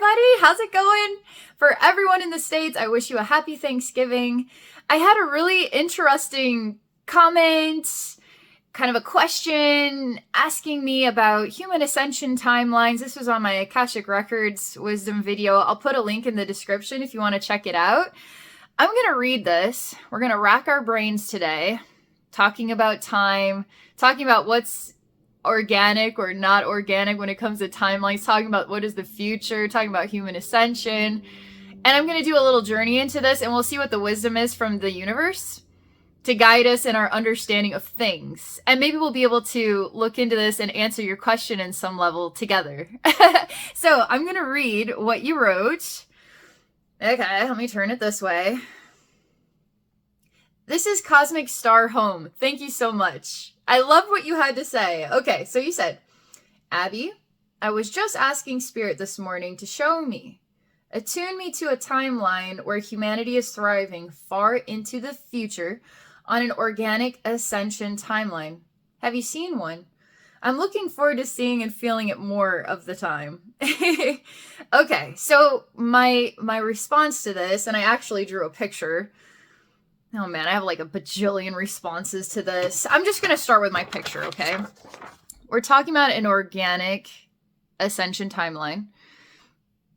everybody. How's it going? For everyone in the States, I wish you a happy Thanksgiving. I had a really interesting comment, kind of a question asking me about Human Ascension timelines. This was on my Akashic Records wisdom video. I'll put a link in the description if you want to check it out. I'm going to read this. We're going to rack our brains today, talking about time, talking about what's organic or not organic when it comes to timelines, talking about what is the future, talking about human ascension. And I'm going to do a little journey into this, and we'll see what the wisdom is from the universe to guide us in our understanding of things. And maybe we'll be able to look into this and answer your question in some level together. So I'm going to read what you wrote. Okay, let me turn it this way. This is Cosmic Star Home. Thank you so much. I love what you had to say. Okay, so you said, Abby, I was just asking Spirit this morning to show me, attune me to a timeline where humanity is thriving far into the future on an organic ascension timeline. Have you seen one? I'm looking forward to seeing and feeling it more of the time. Okay, so my response to this, and I actually drew a picture. Oh man, I have like a bajillion responses to this. I'm just going to start with my picture, okay? We're talking about an organic ascension timeline.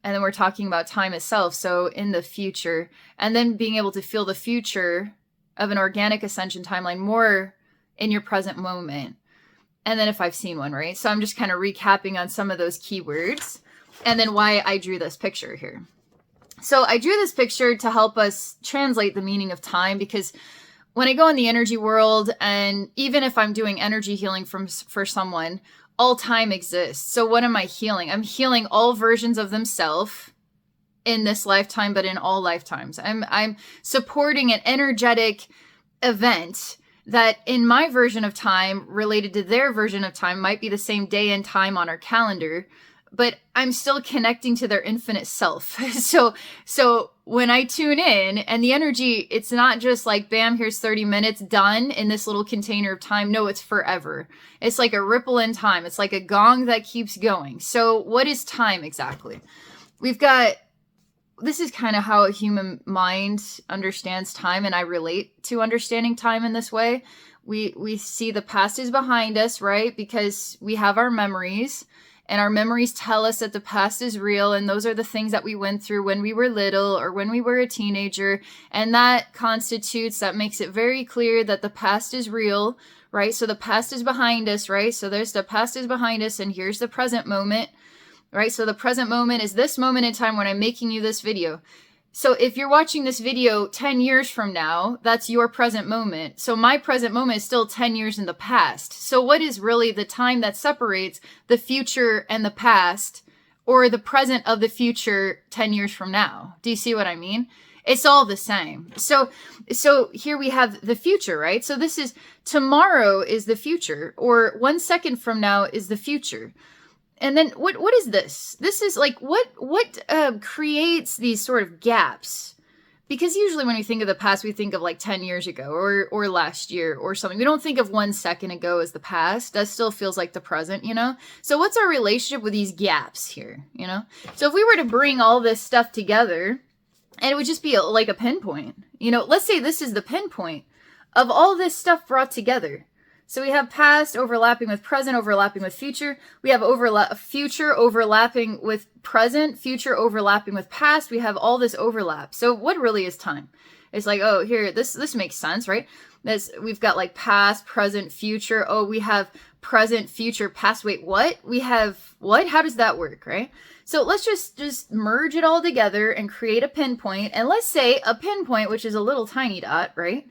And then we're talking about time itself, so in the future. And then being able to feel the future of an organic ascension timeline more in your present moment. And then if I've seen one, right? So I'm just kind of recapping on some of those keywords. And then why I drew this picture here. So I drew this picture to help us translate the meaning of time, because when I go in the energy world, and even if I'm doing energy healing for someone, all time exists. So what am I healing? I'm healing all versions of themselves in this lifetime, but in all lifetimes. I'm supporting an energetic event that in my version of time related to their version of time might be the same day and time on our calendar, but I'm still connecting to their infinite self. So when I tune in, and the energy, it's not just like, bam, here's 30 minutes done in this little container of time. No, it's forever. It's like a ripple in time. It's like a gong that keeps going. So what is time exactly? This is kind of how a human mind understands time, and I relate to understanding time in this way. We see the past is behind us, right? Because we have our memories. And our memories tell us that the past is real. And those are the things that we went through when we were little or when we were a teenager. And that makes it very clear that the past is real, right? So the past is behind us, right? So there's the past is behind us, and here's the present moment, right? So the present moment is this moment in time when I'm making you this video. So if you're watching this video 10 years from now, that's your present moment. So my present moment is still 10 years in the past. So what is really the time that separates the future and the past, or the present of the future 10 years from now? Do you see what I mean? It's all the same. So here we have the future, right? So this is tomorrow is the future, or 1 second from now is the future. And then what is this? This is like what creates these sort of gaps? Because usually when we think of the past, we think of like 10 years ago or last year or something. We don't think of 1 second ago as the past. That still feels like the present, you know? So what's our relationship with these gaps here, you know? So if we were to bring all this stuff together, and it would just be like a pinpoint, you know, let's say this is the pinpoint of all this stuff brought together. So we have past overlapping with present, overlapping with future. We have future overlapping with present, future overlapping with past. We have all this overlap. So what really is time? It's like, oh, here, this makes sense, right? We've got like past, present, future. Oh, we have present, future, past. Wait, what? We have what? How does that work, right? So let's just merge it all together and create a pinpoint. And let's say a pinpoint, which is a little tiny dot, right?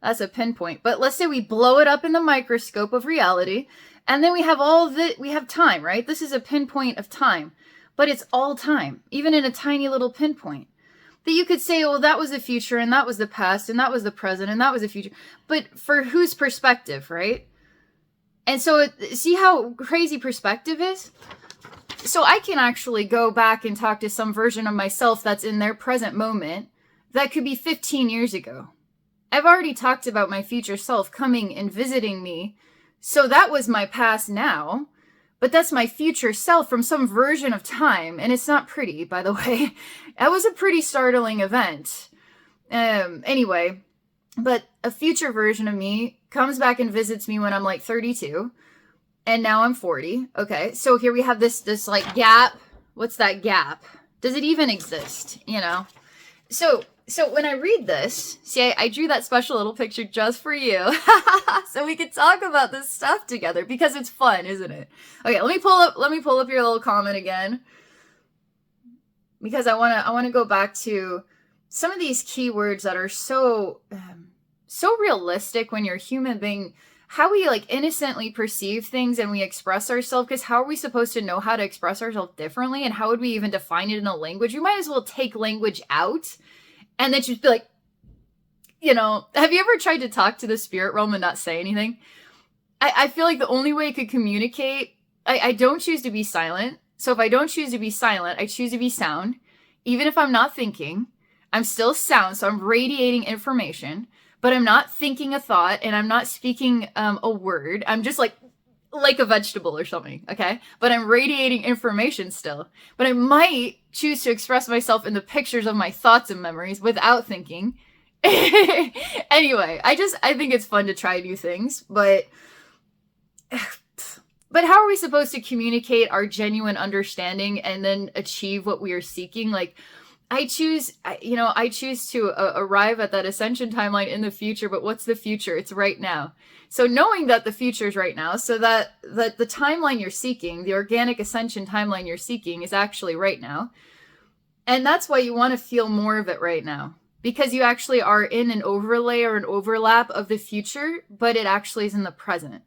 That's a pinpoint. But let's say we blow it up in the microscope of reality, and then we have time, right? This is a pinpoint of time, but it's all time, even in a tiny little pinpoint. That you could say, well, that was the future, and that was the past, and that was the present, and that was the future. But for whose perspective, right? And so see how crazy perspective is? So I can actually go back and talk to some version of myself that's in their present moment that could be 15 years ago. I've already talked about my future self coming and visiting me. So that was my past now. but that's my future self from some version of time. And it's not pretty, by the way. That was a pretty startling event. Anyway, but a future version of me comes back and visits me when I'm like 32. And now I'm 40. Okay, so here we have this like gap. What's that gap? Does it even exist? You know? So when I read this, see, I drew that special little picture just for you. So we could talk about this stuff together because it's fun, isn't it? Okay, let me pull up your little comment again. Because I wanna go back to some of these keywords that are so realistic when you're a human being. How we like innocently perceive things and we express ourselves, because how are we supposed to know how to express ourselves differently? And how would we even define it in a language? You might as well take language out and then just be like, you know, have you ever tried to talk to the spirit realm and not say anything? I feel like the only way I could communicate, I don't choose to be silent. So if I don't choose to be silent, I choose to be sound. Even if I'm not thinking, I'm still sound. So I'm radiating information. But I'm not thinking a thought and I'm not speaking a word. I'm just like a vegetable or something, okay? But I'm radiating information still. But I might choose to express myself in the pictures of my thoughts and memories without thinking. Anyway, I think it's fun to try new things, but how are we supposed to communicate our genuine understanding and then achieve what we are seeking? Like, I choose to arrive at that ascension timeline in the future, but what's the future? It's right now. So knowing that the future is right now, so that the timeline you're seeking, the organic ascension timeline you're seeking is actually right now. And that's why you want to feel more of it right now, because you actually are in an overlay or an overlap of the future, but it actually is in the present.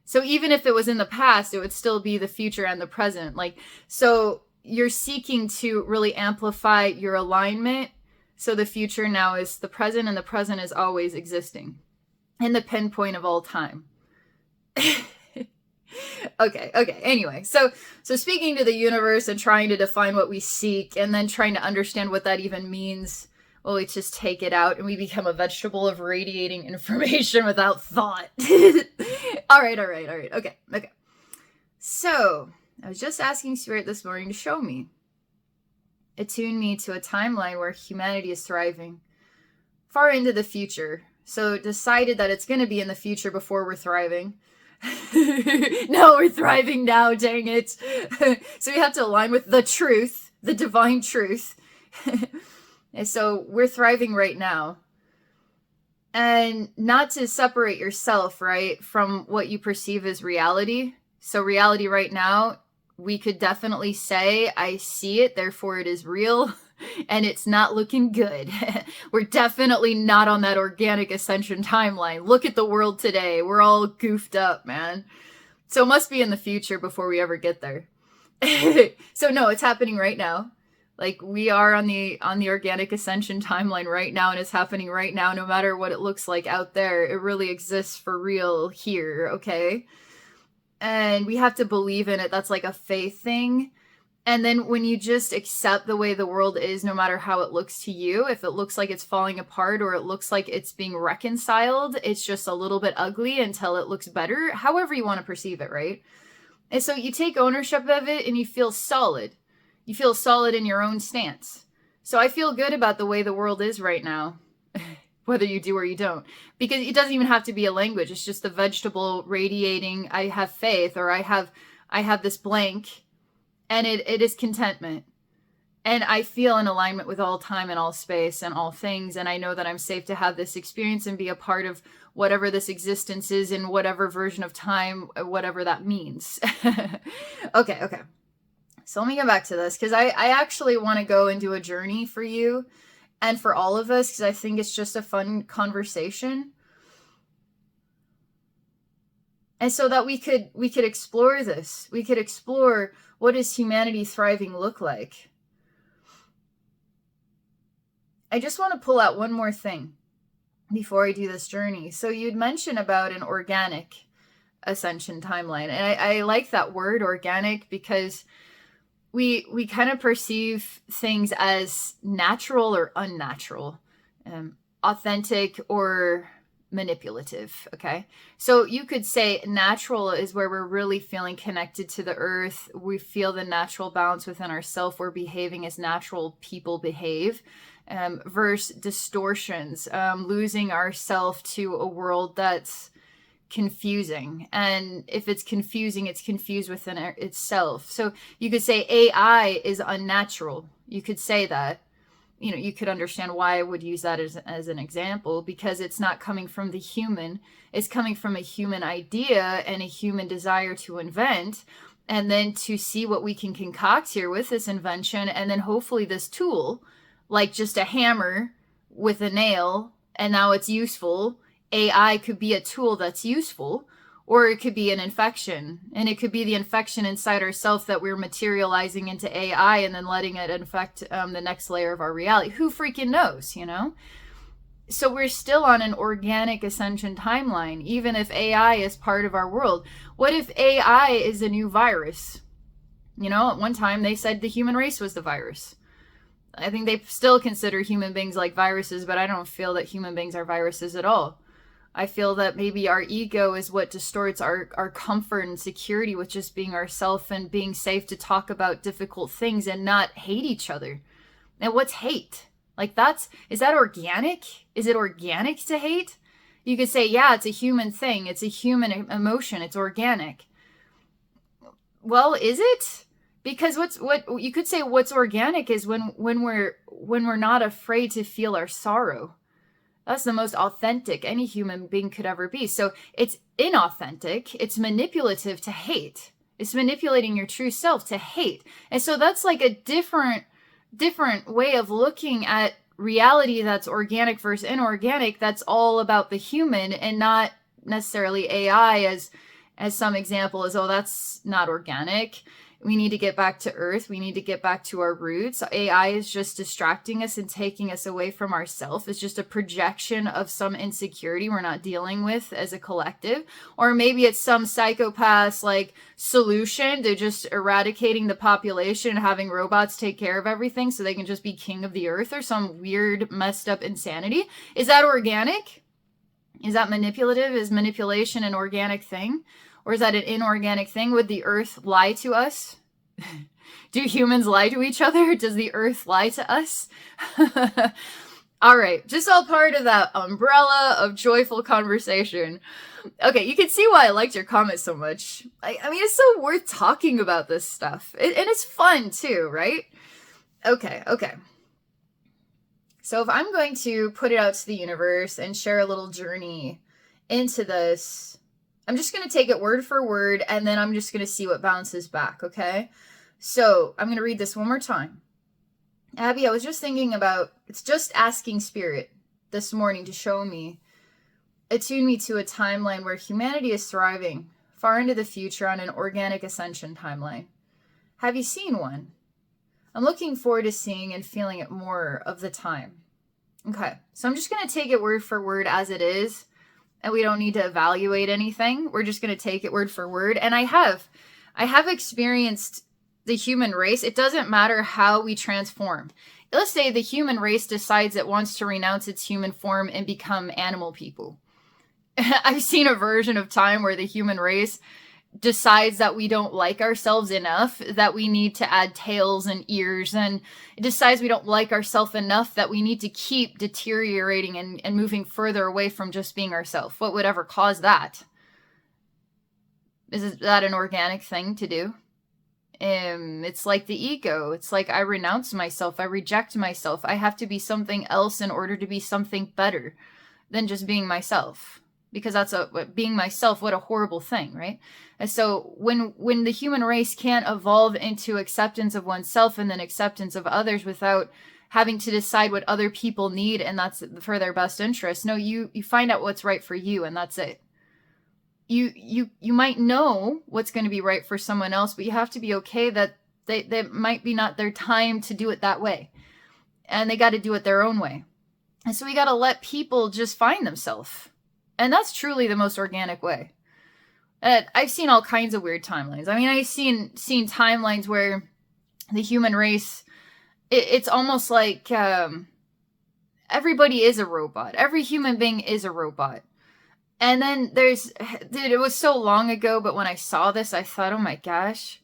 So even if it was in the past, it would still be the future and the present. Like, so you're seeking to really amplify your alignment. So the future now is the present, and the present is always existing in the pinpoint of all time. Okay. Anyway, so speaking to the universe and trying to define what we seek and then trying to understand what that even means, well, we just take it out and we become a vegetable of radiating information without thought. All right. Okay. So I was just asking Spirit this morning to show me, attune me to a timeline where humanity is thriving far into the future. So decided that it's going to be in the future before we're thriving. No, we're thriving now, dang it. So we have to align with the truth, the divine truth. And so we're thriving right now. And not to separate yourself, right, from what you perceive as reality. So reality right now, we could definitely say, I see it, therefore it is real, and it's not looking good. We're definitely not on that organic ascension timeline. Look at the world today. We're all goofed up, man. So it must be in the future before we ever get there. So no, it's happening right now. Like, we are on the organic ascension timeline right now, and it's happening right now, no matter what it looks like out there. It really exists for real here, okay? And we have to believe in it. That's like a faith thing. And then when you just accept the way the world is, no matter how it looks to you, if it looks like it's falling apart or it looks like it's being reconciled, it's just a little bit ugly until it looks better, however you want to perceive it, right? And so you take ownership of it and you feel solid. You feel solid in your own stance. So I feel good about the way the world is right now. Whether you do or you don't, because it doesn't even have to be a language. It's just the vegetable radiating, I have faith, or I have this blank, and it is contentment. And I feel in alignment with all time and all space and all things. And I know that I'm safe to have this experience and be a part of whatever this existence is in whatever version of time, whatever that means. Okay. So let me get back to this, because I actually want to go and do a journey for you and for all of us, because I think it's just a fun conversation. And so that we could explore this. We could explore, what does humanity thriving look like? I just want to pull out one more thing before I do this journey. So you'd mentioned about an organic ascension timeline. And I like that word, organic, because we kind of perceive things as natural or unnatural, authentic or manipulative. Okay. So you could say natural is where we're really feeling connected to the earth. We feel the natural balance within ourselves. We're behaving as natural people behave. Versus distortions, losing ourself to a world that's confusing. And if it's confusing, it's confused within itself. So you could say AI is unnatural. You could say that. You could understand why I would use that as an example, because it's not coming from the human. It's coming from a human idea and a human desire to invent, and then to see what we can concoct here with this invention, and then hopefully this tool, like just a hammer with a nail, and now it's useful. AI could be a tool that's useful, or it could be an infection, and it could be the infection inside ourselves that we're materializing into AI and then letting it infect the next layer of our reality. Who freaking knows, So we're still on an organic ascension timeline, even if AI is part of our world. What if AI is a new virus? At one time they said the human race was the virus. I think they still consider human beings like viruses, but I don't feel that human beings are viruses at all. I feel that maybe our ego is what distorts our comfort and security with just being ourselves and being safe to talk about difficult things and not hate each other. And what's hate? Is that organic? Is it organic to hate? You could say, yeah, it's a human thing. It's a human emotion. It's organic. Well, is it? Because what you could say what's organic is when we're not afraid to feel our sorrow. That's the most authentic any human being could ever be. So it's inauthentic. It's manipulative to hate. It's manipulating your true self to hate. And so that's like a different way of looking at reality that's organic versus inorganic. That's all about the human and not necessarily AI as some example is, oh, that's not organic. We need to get back to earth. We need to get back to our roots. AI is just distracting us and taking us away from ourselves. It's just a projection of some insecurity we're not dealing with as a collective. Or maybe it's some psychopath's solution to just eradicating the population and having robots take care of everything so they can just be king of the earth, or some weird messed up insanity. Is that organic? Is that manipulative? Is manipulation an organic thing? Or is that an inorganic thing? Would the earth lie to us? Do humans lie to each other? Does the earth lie to us? All right, just all part of that umbrella of joyful conversation. Okay, you can see why I liked your comment so much. I mean, it's so worth talking about this stuff. And it's fun too, right? Okay. So if I'm going to put it out to the universe and share a little journey into this, I'm just going to take it word for word, and then I'm just going to see what bounces back, okay? So I'm going to read this one more time. Abby, I was just thinking about, it's just asking Spirit this morning to show me, attune me to a timeline where humanity is thriving far into the future on an organic ascension timeline. Have you seen one? I'm looking forward to seeing and feeling it more of the time. Okay, so I'm just going to take it word for word as it is. And we don't need to evaluate anything. We're just going to take it word for word. And I have experienced the human race. It doesn't matter how we transform. Let's say the human race decides it wants to renounce its human form and become animal people. I've seen a version of time where the human race decides that we don't like ourselves enough, that we need to add tails and ears, and it decides we don't like ourselves enough that we need to keep deteriorating and moving further away from just being ourselves. What would ever cause that? Is that an organic thing to do? It's like the ego. It's like I renounce myself. I reject myself. I have to be something else in order to be something better than just being myself. Because that's being myself, what a horrible thing, right? And so when the human race can't evolve into acceptance of oneself and then acceptance of others without having to decide what other people need and that's for their best interest, no, you find out what's right for you and that's it. You might know what's going to be right for someone else, but you have to be okay that they might be not their time to do it that way. And they got to do it their own way. And so we got to let people just find themselves. And that's truly the most organic way. I've seen all kinds of weird timelines. I mean, I've seen timelines where the human race, it's almost like everybody is a robot. Every human being is a robot. And then dude, it was so long ago, but when I saw this, I thought, oh my gosh,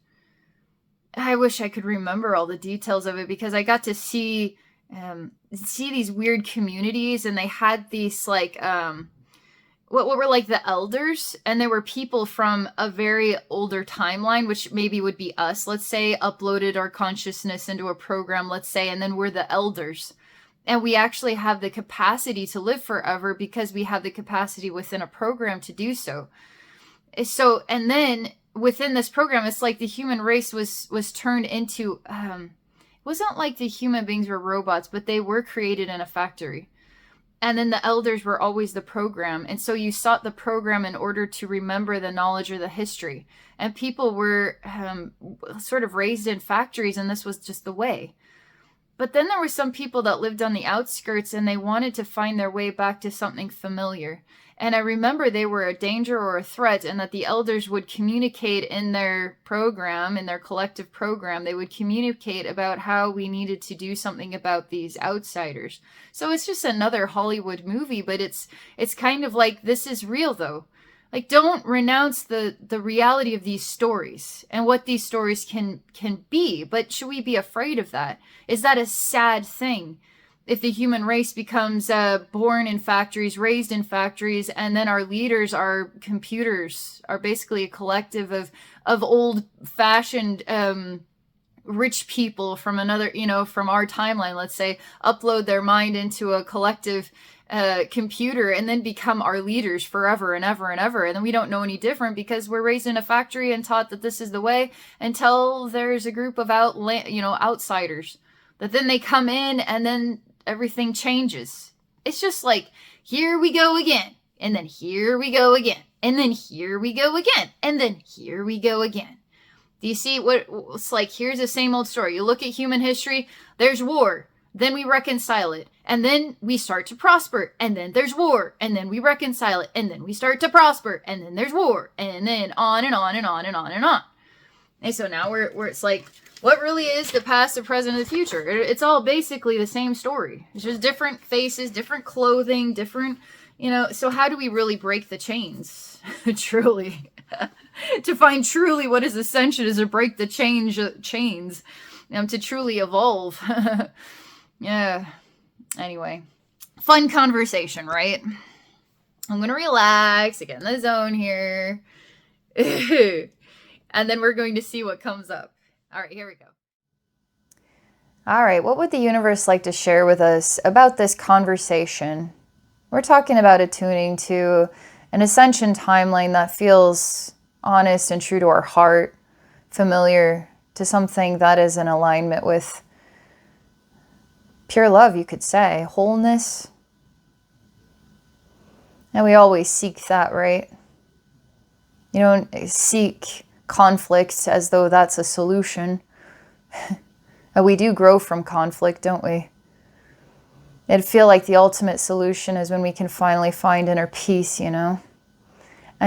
I wish I could remember all the details of it, because I got to see these weird communities, and they had these like what were like the elders, and there were people from a very older timeline, which maybe would be us, let's say, uploaded our consciousness into a program, let's say, and then we're the elders. And we actually have the capacity to live forever because we have the capacity within a program to do so. So, and then within this program, it's like the human race was turned into, it wasn't like the human beings were robots, but they were created in a factory. And then the elders were always the program. And so you sought the program in order to remember the knowledge or the history. And people were sort of raised in factories, and this was just the way. But then there were some people that lived on the outskirts, and they wanted to find their way back to something familiar. And I remember they were a danger or a threat, and that the elders would communicate in their program, in their collective program, they would communicate about how we needed to do something about these outsiders. So it's just another Hollywood movie, but it's kind of like, this is real though. Like, don't renounce the reality of these stories and what these stories can be, but should we be afraid of that? Is that a sad thing? If the human race becomes born in factories, raised in factories, and then our leaders are computers, are basically a collective of old-fashioned rich people from another, from our timeline, let's say, upload their mind into a collective computer and then become our leaders forever and ever and ever. And then we don't know any different because we're raised in a factory and taught that this is the way, until there's a group of outsiders that then they come in, and then everything changes. It's just like, here we go again, and then here we go again, and then here we go again, and then here we go again. Do you see what it's like? Here's the same old story. You look at human history, there's war, then we reconcile it, and then we start to prosper, and then there's war, and then we reconcile it, and then we start to prosper, and then there's war, and then on and on and on and on and on. And so now we're it's like, what really is the past, the present, and the future? It's all basically the same story. It's just different faces, different clothing, different, so how do we really break the chains? Truly. To find truly what is ascension is to break the chains, to truly evolve. Yeah. Anyway, fun conversation, right? I'm going to relax, get in the zone here. And then we're going to see what comes up. All right, here we go. All right, what would the universe like to share with us about this conversation? We're talking about attuning to an ascension timeline that feels honest and true to our heart, familiar to something that is in alignment with pure love, you could say, wholeness. And we always seek that, right? You don't seek conflict as though that's a solution. And we do grow from conflict, don't we? It'd feel like the ultimate solution is when we can finally find inner peace, And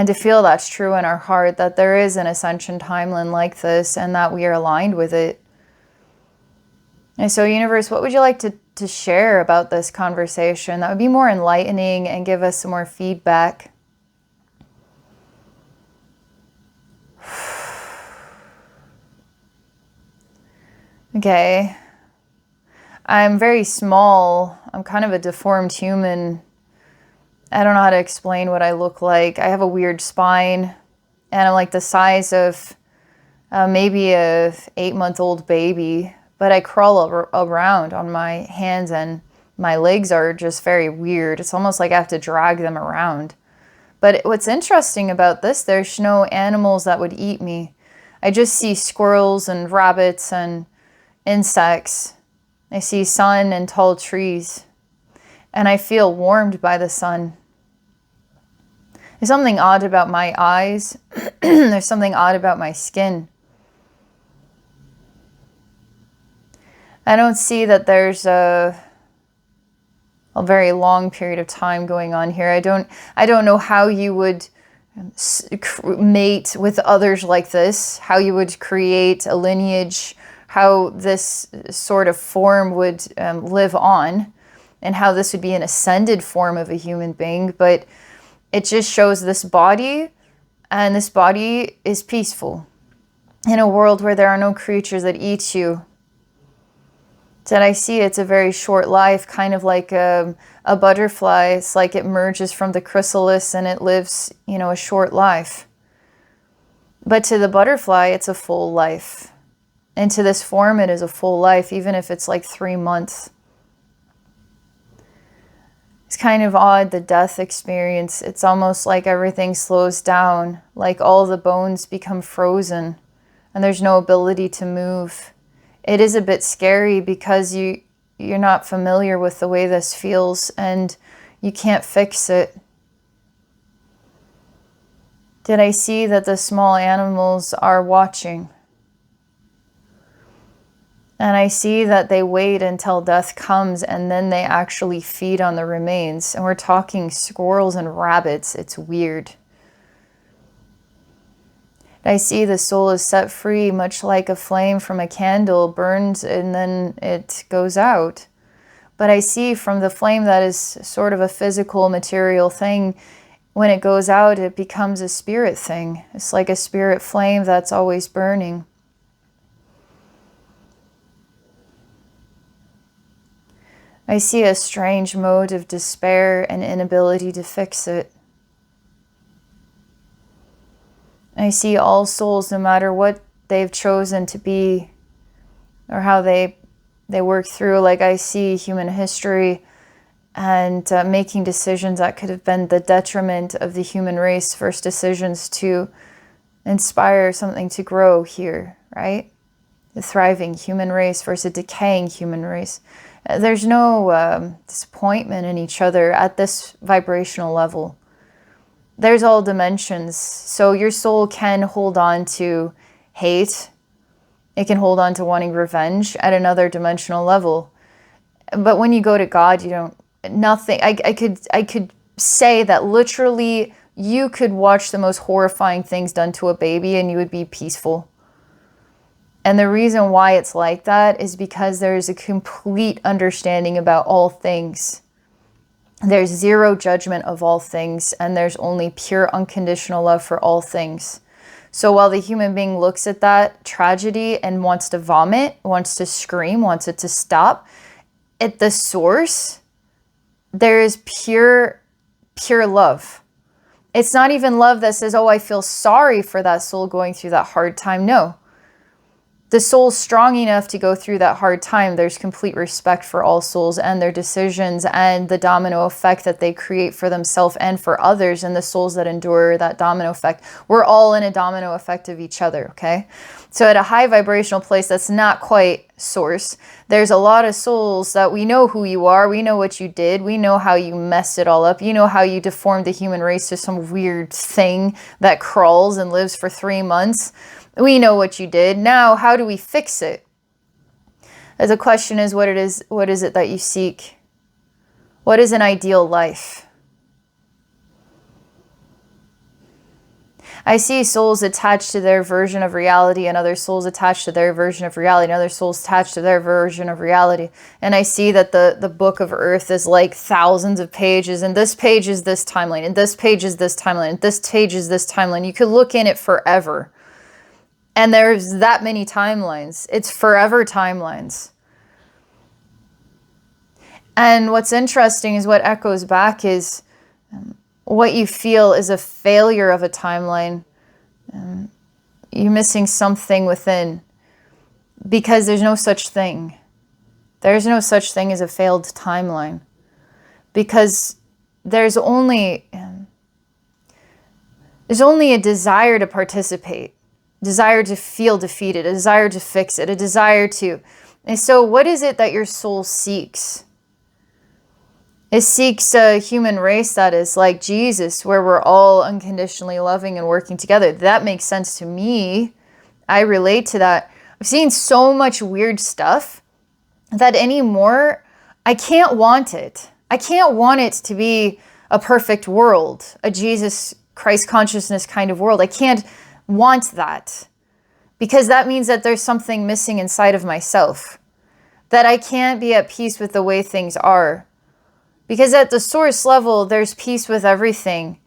to feel that's true in our heart, that there is an ascension timeline like this, and that we are aligned with it. And so, universe, what would you like to share about this conversation that would be more enlightening and give us some more feedback? Okay. I'm very small. I'm kind of a deformed human. I don't know how to explain what I look like. I have a weird spine, and I'm like the size of maybe a 8-month-old baby, but I crawl around on my hands, and my legs are just very weird. It's almost like I have to drag them around. But what's interesting about this, there's no animals that would eat me. I just see squirrels and rabbits and insects. I see sun and tall trees, and I feel warmed by the sun. There's something odd about my eyes. There's something odd about my skin. I don't see that there's a very long period of time going on here. I don't know how you would mate with others like this, how you would create a lineage, how this sort of form would live on, and how this would be an ascended form of a human being. But It just shows this body, and this body is peaceful in a world where there are no creatures that eat you. That I see it's a very short life, kind of like a butterfly. It's like it emerges from the chrysalis and it lives, a short life. But to the butterfly, it's a full life. And to this form, it is a full life, even if it's like 3 months. It's kind of odd, the death experience. It's almost like everything slows down, like all the bones become frozen and there's no ability to move. It is a bit scary because you're not familiar with the way this feels and you can't fix it. Did I see that the small animals are watching? And I see that they wait until death comes and then they actually feed on the remains. And we're talking squirrels and rabbits. It's weird. I see the soul is set free, much like a flame from a candle burns and then it goes out. But I see from the flame that is sort of a physical, material thing, when it goes out, it becomes a spirit thing. It's like a spirit flame that's always burning. I see a strange mode of despair and inability to fix it. I see all souls, no matter what they've chosen to be or how they work through. Like I see human history and making decisions that could have been the detriment of the human race versus decisions to inspire something to grow here, right? The thriving human race versus a decaying human race. There's no disappointment in each other at this vibrational level. There's all dimensions. So your soul can hold on to hate. It can hold on to wanting revenge at another dimensional level. But when you go to God, nothing. I could say that literally you could watch the most horrifying things done to a baby and you would be peaceful. And the reason why it's like that is because there's a complete understanding about all things. There's zero judgment of all things, and there's only pure unconditional love for all things. So while the human being looks at that tragedy and wants to vomit, wants to scream, wants it to stop, at the source, there is pure love. It's not even love that says, oh, I feel sorry for that soul going through that hard time. No. The soul's strong enough to go through that hard time. There's complete respect for all souls and their decisions and the domino effect that they create for themselves and for others, and the souls that endure that domino effect. We're all in a domino effect of each other, okay? So at a high vibrational place that's not quite source, there's a lot of souls that we know who you are, we know what you did, we know how you messed it all up, you know how you deformed the human race to some weird thing that crawls and lives for 3 months. We know what you did. Now, how do we fix it? The question is what is it that you seek? What is an ideal life? I see souls attached to their version of reality and other souls attached to their version of reality and other souls attached to their version of reality. And I see that the book of Earth is like thousands of pages, and this page is this timeline, and this page is this timeline, and this page is this timeline. You could look in it forever. And there's that many timelines. It's forever timelines. And what's interesting is what echoes back is what you feel is a failure of a timeline. You're missing something within, because there's no such thing. There's no such thing as a failed timeline, because there's only a desire to participate. Desire to feel defeated, a desire to fix it, a desire to. And so what is it that your soul seeks? It seeks a human race that is like Jesus, where we're all unconditionally loving and working together. That makes sense to me. I relate to that. I've seen so much weird stuff that anymore, I can't want it. I can't want it to be a perfect world, a Jesus Christ consciousness kind of world. I can't want that, because that means that there's something missing inside of myself, that I can't be at peace with the way things are, because at the source level there's peace with everything.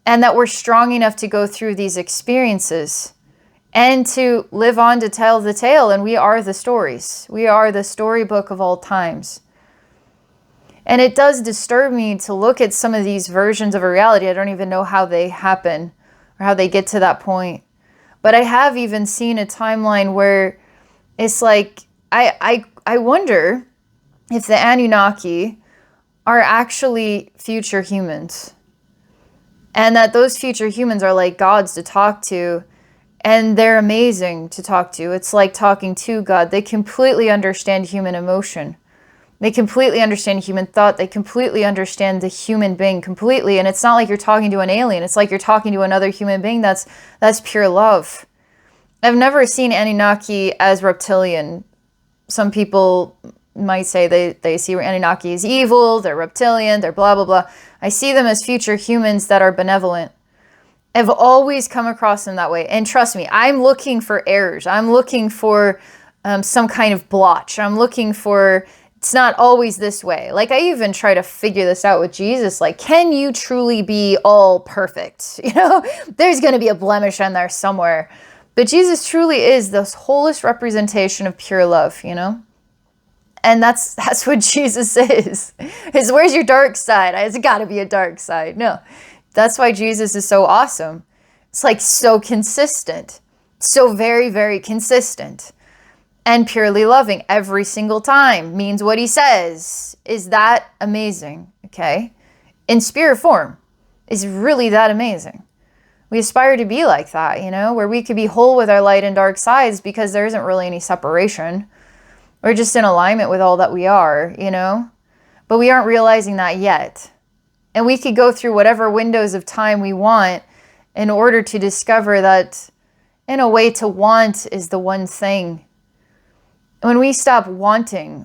and that we're strong enough to go through these experiences and to live on to tell the tale. And we are the stories. We are the storybook of all times. And it does disturb me to look at some of these versions of a reality. I don't even know how they happen or how they get to that point. But I have even seen a timeline where it's like, I wonder if the Anunnaki are actually future humans. And that those future humans are like gods to talk to. And they're amazing to talk to. It's like talking to God. They completely understand human emotion. They completely understand human thought. They completely understand the human being completely. And it's not like you're talking to an alien. It's like you're talking to another human being. That's pure love. I've never seen Anunnaki as reptilian. Some people might say they see Anunnaki as evil, they're reptilian, they're blah, blah, blah. I see them as future humans that are benevolent. I've always come across them that way. And trust me, I'm looking for errors. I'm looking for some kind of blotch. I'm looking for... It's not always this way. Like, I even try to figure this out with Jesus. Like, can you truly be all perfect? You know, there's going to be a blemish in there somewhere. But Jesus truly is the wholest representation of pure love, you know? And that's what Jesus is. Where's your dark side? It's got to be a dark side. No, that's why Jesus is so awesome. It's like so consistent. So very, very consistent. And purely loving every single time, means what he says. Is that amazing? Okay. In spirit form is really that amazing. We aspire to be like that, you know, where we could be whole with our light and dark sides because there isn't really any separation. We're just in alignment with all that we are, you know, but we aren't realizing that yet. And we could go through whatever windows of time we want in order to discover that, in a way, to want is the one thing. When we stop wanting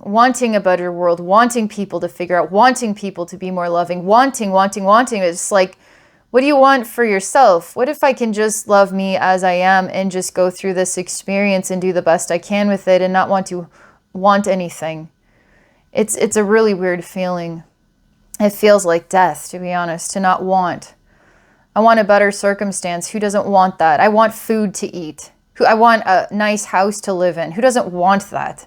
a better world, wanting people to figure out, wanting people to be more loving, wanting, it's like, what do you want for yourself? What if I can just love me as I am and just go through this experience and do the best I can with it and not want to want anything? It's a really weird feeling. It feels like death, to be honest, to not want. I want a better circumstance. Who doesn't want that? I want food to eat. I want a nice house to live in. Who doesn't want that?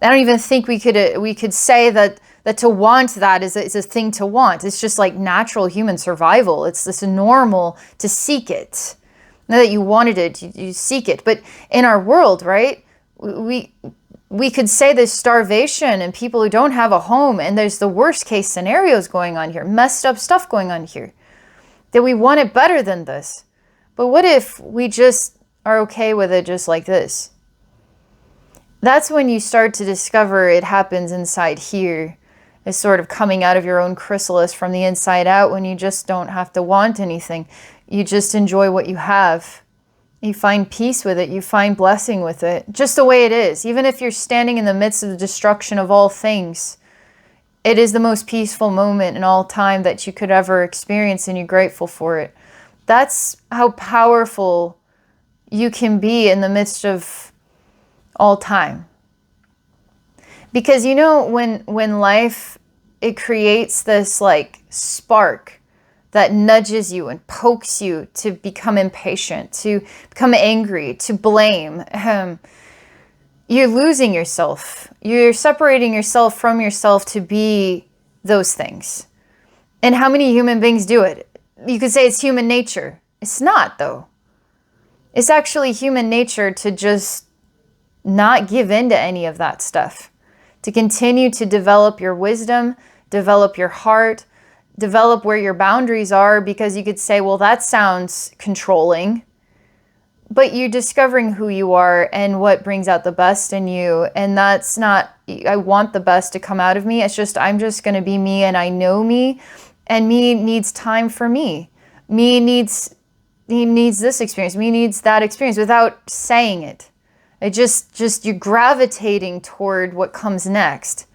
I don't even think we could say that to want that is a thing to want. It's just like natural human survival. It's this normal to seek it. Now that you wanted it, you seek it. But in our world, right, we could say there's starvation and people who don't have a home, and there's the worst case scenarios going on here, messed up stuff going on here, that we want it better than this. But what if we just are okay with it just like this? That's when you start to discover it happens inside here. It's sort of coming out of your own chrysalis from the inside out, when you just don't have to want anything. You just enjoy what you have. You find peace with it. You find blessing with it. Just the way it is. Even if you're standing in the midst of the destruction of all things, it is the most peaceful moment in all time that you could ever experience, and you're grateful for it. That's how powerful you can be in the midst of all time. Because, you know, when life, it creates this like spark that nudges you and pokes you to become impatient, to become angry, to blame, you're losing yourself. You're separating yourself from yourself to be those things. And how many human beings do it? You could say it's human nature. It's not, though. It's actually human nature to just not give in to any of that stuff. To continue to develop your wisdom, develop your heart, develop where your boundaries are, because you could say, well, that sounds controlling. But you're discovering who you are and what brings out the best in you. And that's not, I want the best to come out of me. It's just, I'm just going to be me, and I know me. And me needs time for me. Me needs... He needs this experience. Me needs that experience, without saying it. It just you're gravitating toward what comes next.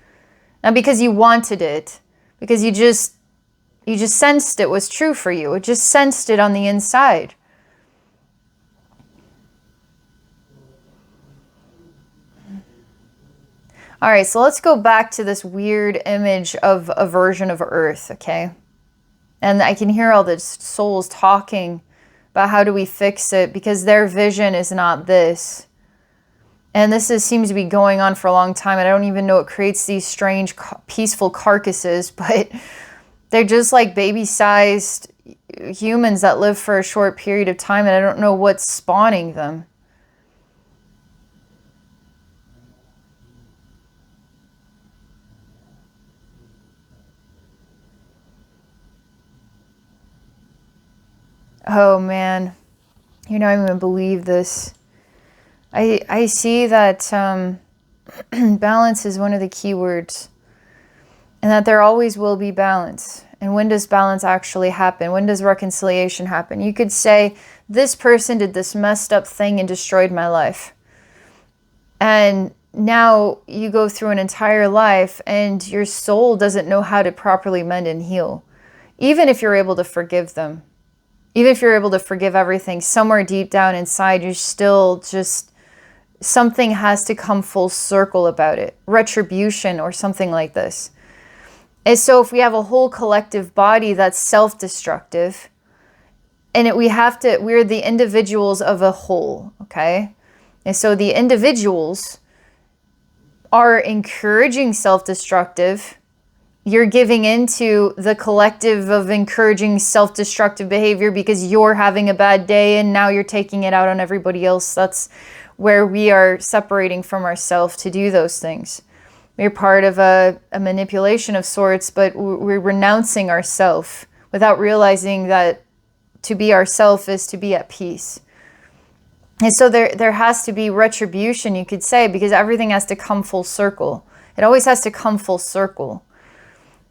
Not because you wanted it, because you just sensed it was true for you. It just sensed it on the inside. All right, so let's go back to this weird image of a version of Earth, okay? And I can hear all the souls talking about how do we fix it, because their vision is not this. And this seems to be going on for a long time. And I don't even know what creates these strange, peaceful carcasses, but they're just like baby-sized humans that live for a short period of time, and I don't know what's spawning them. Oh man, you're not even gonna believe this. I see that balance is one of the key words, and that there always will be balance. And when does balance actually happen? When does reconciliation happen? You could say, this person did this messed up thing and destroyed my life. And now you go through an entire life and your soul doesn't know how to properly mend and heal. Even if you're able to forgive them, even if you're able to forgive everything, somewhere deep down inside, you're still just, something has to come full circle about it. Retribution or something like this. And so if we have a whole collective body that's self-destructive, and we're the individuals of a whole, okay? And so the individuals are encouraging self-destructive. You're giving into the collective of encouraging self-destructive behavior because you're having a bad day and now you're taking it out on everybody else. That's where we are separating from ourselves to do those things. We're part of a manipulation of sorts, but we're renouncing ourself without realizing that to be ourself is to be at peace. And so there has to be retribution, you could say, because everything has to come full circle. It always has to come full circle.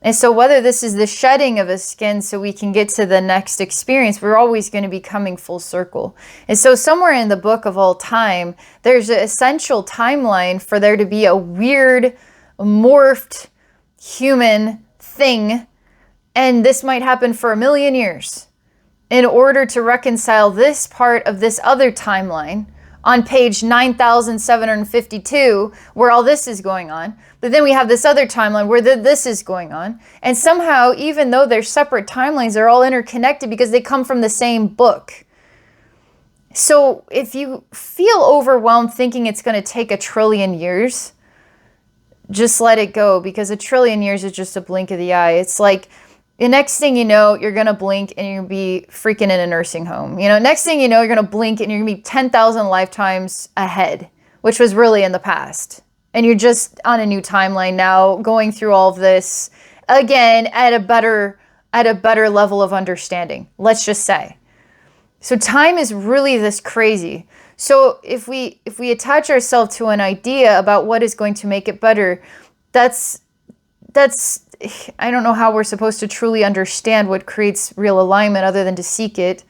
And so whether this is the shedding of a skin so we can get to the next experience, we're always going to be coming full circle. And so somewhere in the book of all time, there's an essential timeline for there to be a weird, morphed human thing. And this might happen for 1 million years in order to reconcile this part of this other timeline on page 9752, where all this is going on. But then we have this other timeline where this is going on. And somehow, even though they're separate timelines, they're all interconnected because they come from the same book. So if you feel overwhelmed thinking it's going to take 1 trillion years, just let it go, because 1 trillion years is just a blink of the eye. It's like the next thing you know, you're going to blink and you're going to be freaking in a nursing home. You know, next thing you know, you're going to blink and you're going to be 10,000 lifetimes ahead, which was really in the past. And you're just on a new timeline now, going through all of this again at a better level of understanding, let's just say. So time is really this crazy. So if we attach ourselves to an idea about what is going to make it better, that's I don't know how we're supposed to truly understand what creates real alignment other than to seek it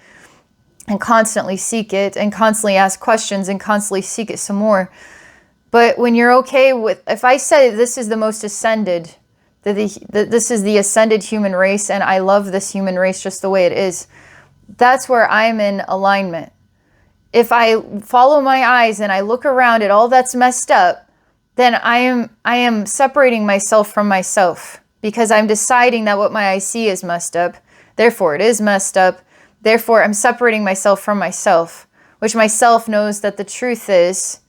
and constantly seek it and constantly ask questions and constantly seek it some more. But when you're okay with, if I say this is the most ascended, that this is the ascended human race and I love this human race just the way it is, that's where I'm in alignment. If I follow my eyes and I look around at all that's messed up, then I am separating myself from myself, because I'm deciding that what my eyes see is messed up. Therefore, it is messed up. Therefore, I'm separating myself from myself, which myself knows that the truth is,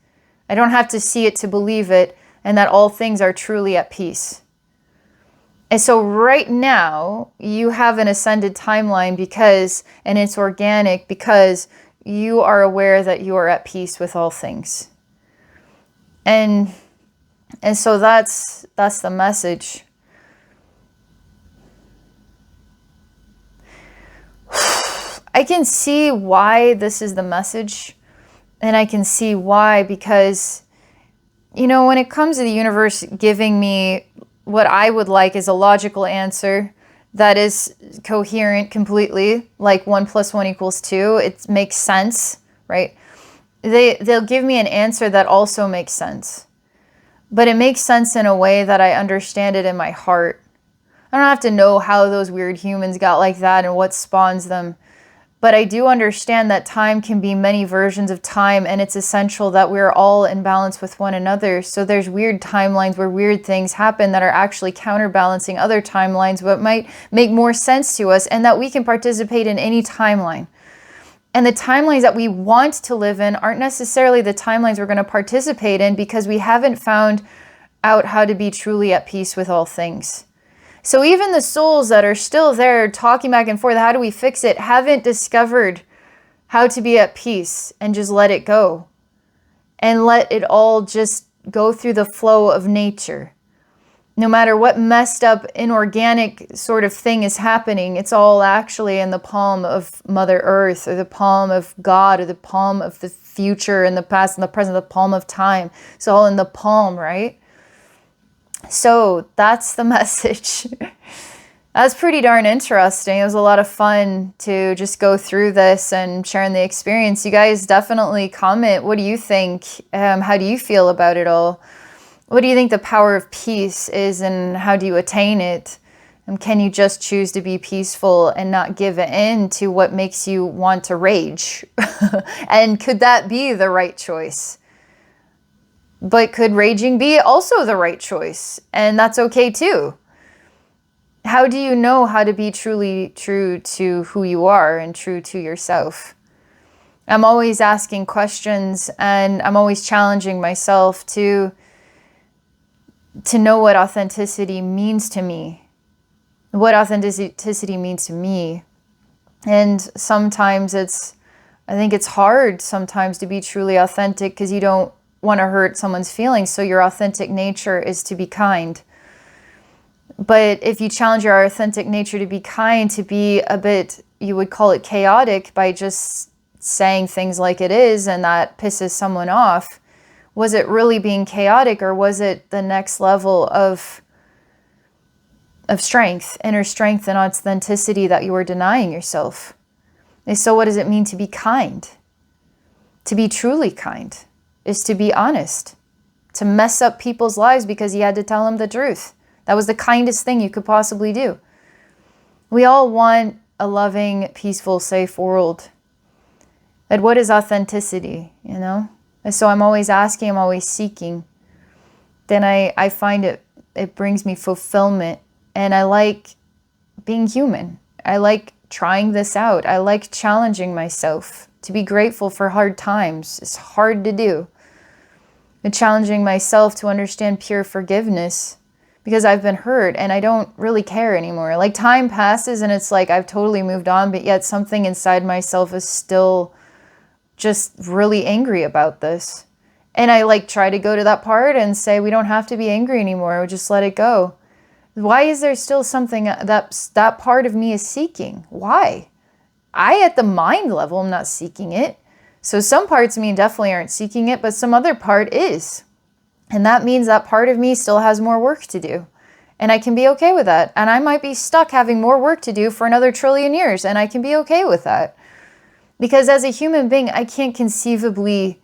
I don't have to see it to believe it, and that all things are truly at peace. And so right now, you have an ascended timeline and it's organic because you are aware that you are at peace with all things. And so that's the message. I can see why this is the message, and I can see why, because, when it comes to the universe giving me what I would like is a logical answer that is coherent completely, like 1 + 1 = 2, it makes sense, right? They'll give me an answer that also makes sense, but it makes sense in a way that I understand it in my heart. I don't have to know how those weird humans got like that and what spawns them. But I do understand that time can be many versions of time, and it's essential that we're all in balance with one another. So there's weird timelines where weird things happen that are actually counterbalancing other timelines, what might make more sense to us, and that we can participate in any timeline. And the timelines that we want to live in aren't necessarily the timelines we're going to participate in, because we haven't found out how to be truly at peace with all things. So even the souls that are still there talking back and forth, how do we fix it, haven't discovered how to be at peace and just let it go. And let it all just go through the flow of nature. No matter what messed up, inorganic sort of thing is happening, it's all actually in the palm of Mother Earth, or the palm of God, or the palm of the future, and the past and the present, the palm of time. It's all in the palm, right? So that's the message. That's pretty darn interesting. It was a lot of fun to just go through this and sharing the experience. You guys definitely comment. What do you think? How do you feel about it all? What do you think the power of peace is, and how do you attain it? And can you just choose to be peaceful and not give in to what makes you want to rage? And could that be the right choice? But could raging be also the right choice? And that's okay too. How do you know how to be truly true to who you are and true to yourself? I'm always asking questions, and I'm always challenging myself to know what authenticity means to me. What authenticity means to me. And sometimes I think it's hard sometimes to be truly authentic, because you don't want to hurt someone's feelings. So your authentic nature is to be kind. But if you challenge your authentic nature to be kind, to be a bit, you would call it chaotic, by just saying things like it is, and that pisses someone off, was it really being chaotic, or was it the next level of strength, inner strength and authenticity that you were denying yourself? And so what does it mean to be kind? To be truly kind is to be honest, to mess up people's lives because you had to tell them the truth. That was the kindest thing you could possibly do. We all want a loving, peaceful, safe world. But what is authenticity, you know? And so I'm always asking, I'm always seeking. Then I find it brings me fulfillment. And I like being human. I like trying this out. I like challenging myself to be grateful for hard times. It's hard to do. And challenging myself to understand pure forgiveness, because I've been hurt and I don't really care anymore. Like, time passes and it's like I've totally moved on, but yet something inside myself is still just really angry about this. And I like try to go to that part and say, we don't have to be angry anymore. We'll just let it go. Why is there still something that part of me is seeking? Why? I, at the mind level, am not seeking it. So some parts of me definitely aren't seeking it, but some other part is. And that means that part of me still has more work to do. And I can be okay with that. And I might be stuck having more work to do for another trillion years. And I can be okay with that. Because as a human being, I can't conceivably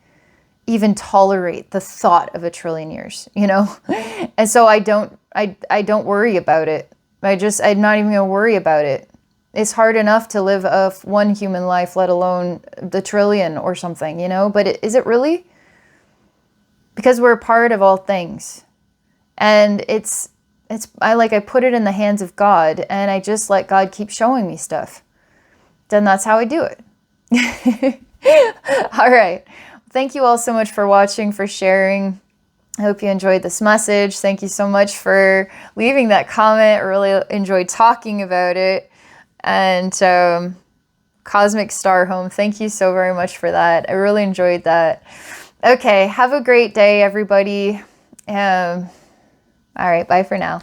even tolerate the thought of a trillion years, you know? And so I don't worry about it. I'm not even gonna worry about it. It's hard enough to live one human life, let alone the trillion or something, you know? But is it really? Because we're a part of all things. And I put it in the hands of God, and I just let God keep showing me stuff. Then that's how I do it. All right. Thank you all so much for watching, for sharing. I hope you enjoyed this message. Thank you so much for leaving that comment. I really enjoyed talking about it. And Cosmic Star Home, thank you so very much for that. I really enjoyed that. Okay, have a great day, everybody. All right, bye for now.